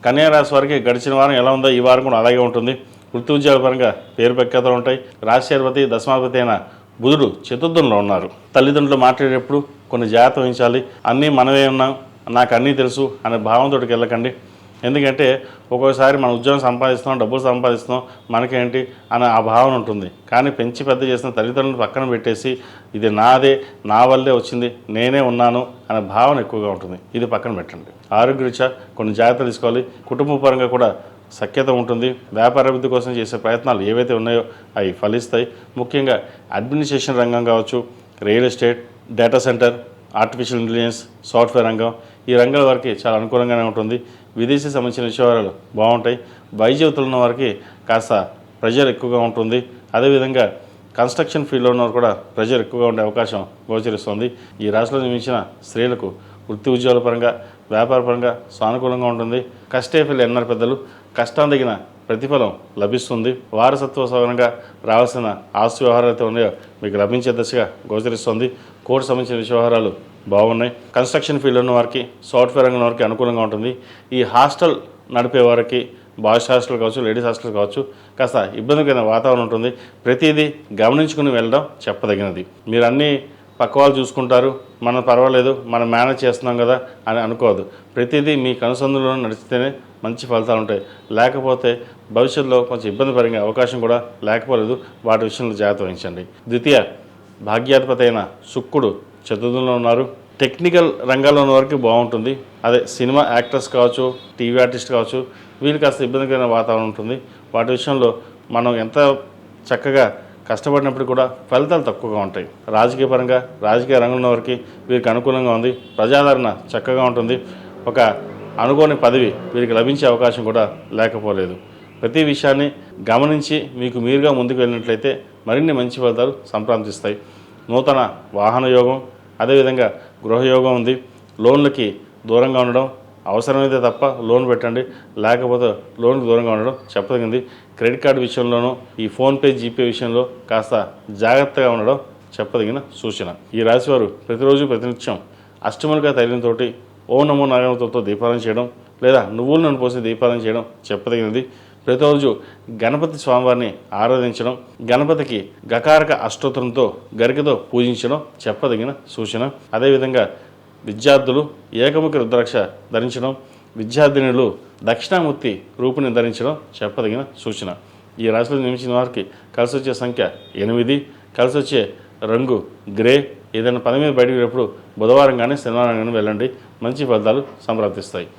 కన్యా రాశి వారికి గడిచిన వారం ఎలా ఉందో ఈ వారం కూడా అలాగే ఉంటుంది. వృత్తి ఉద్యోగ పరంగా పేరు ప్రఖ్యాతలు ఉంటాయి. రాష్ట్రాధిపతి దశమాధిపతి అయిన బుధుడు చతుర్థంలో ఉన్నారు. తల్లిదండ్రులు మాట్లాడేటప్పుడు కొన్ని జాగ్రత్త వహించాలి. అన్నీ మనమే ఉన్నాం, నాకు అన్నీ తెలుసు అనే భావంతోటికి వెళ్ళకండి. ఎందుకంటే ఒక్కోసారి మన ఉద్యోగం సంపాదిస్తున్నాం, డబ్బులు సంపాదిస్తున్నాం, మనకేంటి అనే ఆ భావన ఉంటుంది. కానీ పెంచి పెద్ద చేసిన తల్లిదండ్రులను పక్కన పెట్టేసి ఇది నాదే, నా వల్లే వచ్చింది, నేనే ఉన్నాను అనే భావన ఎక్కువగా ఉంటుంది. ఇది పక్కన పెట్టండి. ఆరోగ్యరీత్యా కొన్ని జాగ్రత్తలు తీసుకోవాలి. కుటుంబ పరంగా కూడా సఖ్యత ఉంటుంది. వ్యాపార అభివృద్ధి కోసం చేసే ప్రయత్నాలు ఏవైతే ఉన్నాయో అవి ఫలిస్తాయి. ముఖ్యంగా అడ్మినిస్ట్రేషన్ రంగం కావచ్చు, real estate, data centre, artificial intelligence, software రంగం, ఈ రంగాల వారికి చాలా అనుకూలంగానే ఉంటుంది. విదేశీ సంబంధించిన విషయాలు బాగుంటాయి. వైద్యులు ఉన్న వారికి కాస్త ప్రెజర్ ఎక్కువగా ఉంటుంది. అదేవిధంగా కన్స్ట్రక్షన్ ఫీల్డ్లో ఉన్నవారు కూడా ప్రెజర్ ఎక్కువగా ఉండే అవకాశం గోచరిస్తుంది. ఈ రాశిలో జన్మించిన స్త్రీలకు వృత్తి ఉద్యోగాల పరంగా, వ్యాపార పరంగా సానుకూలంగా ఉంటుంది. కష్టే ఫలి అన్నారు పెద్దలు. కష్టం తగిన ప్రతిఫలం లభిస్తుంది. వారసత్వ సవరణగా రావాల్సిన ఆస్తి వ్యవహారాలు అయితే ఉన్నాయో మీకు లభించే దశగా గోచరిస్తుంది. కోర్టు సంబంధించిన వ్యవహారాలు బాగున్నాయి. కన్స్ట్రక్షన్ ఫీల్డ్ ఉన్న వారికి, సాఫ్ట్వేర్ రంగం వారికి అనుకూలంగా ఉంటుంది. ఈ హాస్టల్ నడిపే వారికి, బాయ్స్ హాస్టల్ కావచ్చు, లేడీస్ హాస్టల్ కావచ్చు, కాస్త ఇబ్బందికరమైన వాతావరణం ఉంటుంది. ప్రతిదీ గమనించుకుని వెళ్ళడం చెప్పదగినది. మీరు అన్నీ పక్క వాళ్ళు చూసుకుంటారు, మనం పర్వాలేదు, మనం మేనేజ్ చేస్తున్నాం కదా అని అనుకోవద్దు. ప్రతిదీ మీ కనుసందులో నడిచితేనే మంచి ఫలితాలు ఉంటాయి. లేకపోతే భవిష్యత్తులో కొంచెం ఇబ్బంది పడే అవకాశం కూడా లేకపోలేదు. వాటి విషయంలో జాగ్రత్త వహించండి. ద్వితీయ భాగ్యాధిపతి అయిన శుక్రుడు చతుర్థంలో ఉన్నారు. టెక్నికల్ రంగాల్లో ఉన్న వరకు బాగుంటుంది. అదే సినిమా యాక్టర్స్ కావచ్చు, టీవీ ఆర్టిస్ట్ కావచ్చు, వీళ్ళు కాస్త ఇబ్బందికరమైన వాతావరణం ఉంటుంది. వాటి విషయంలో మనం ఎంత చక్కగా కష్టపడినప్పుడు కూడా ఫలితాలు తక్కువగా ఉంటాయి. రాజకీయ పరంగా, రాజకీయ రంగంలో వరకు వీరికి అనుకూలంగా ఉంది. ప్రజాదరణ చక్కగా ఉంటుంది. ఒక అనుకోని పదవి వీరికి లభించే అవకాశం కూడా లేకపోలేదు. ప్రతి విషయాన్ని గమనించి మీకు మీరుగా ముందుకు వెళ్ళినట్లయితే మరిన్ని మంచి ఫలితాలు సంప్రాప్తిస్తాయి. నూతన వాహన యోగం, అదేవిధంగా గృహయోగం ఉంది. లోన్లకి దూరంగా ఉండడం అవసరమైతే తప్ప లోన్ పెట్టండి, లేకపోతే లోన్కి దూరంగా ఉండడం చెప్పదగింది. క్రెడిట్ కార్డు విషయంలోనూ, ఈ ఫోన్పే, జీపే విషయంలో కాస్త జాగ్రత్తగా ఉండడం చెప్పదగిన సూచన. ఈ రాశివారు ప్రతిరోజు ప్రతినిత్యం అష్టములుగా తైలంతో ఓం నమో నారాయణతో దీపాలన చేయడం, లేదా నువ్వుల నూనె పోసి దీపాలన చేయడం చెప్పదగినది. ప్రతిరోజు గణపతి స్వామివారిని ఆరాధించడం, గణపతికి గకారక అష్టోత్తరంతో గరికతో పూజించడం చెప్పదగిన సూచన. అదేవిధంగా విద్యార్థులు ఏకముఖి రుద్రాక్ష ధరించడం, విద్యార్థినులు దక్షిణామూర్తి రూపుని ధరించడం చెప్పదగిన సూచన. ఈ రాశిలో జన్మించిన వారికి కలిసి వచ్చే సంఖ్య 8, కలిసి వచ్చే రంగు గ్రే. ఏదైనా పని మీద బయటకు వెళ్ళినప్పుడు బుధవారం కానీ శనివారం కానీ వెళ్ళండి. మంచి ఫలితాలు సంప్రాప్తిస్తాయి.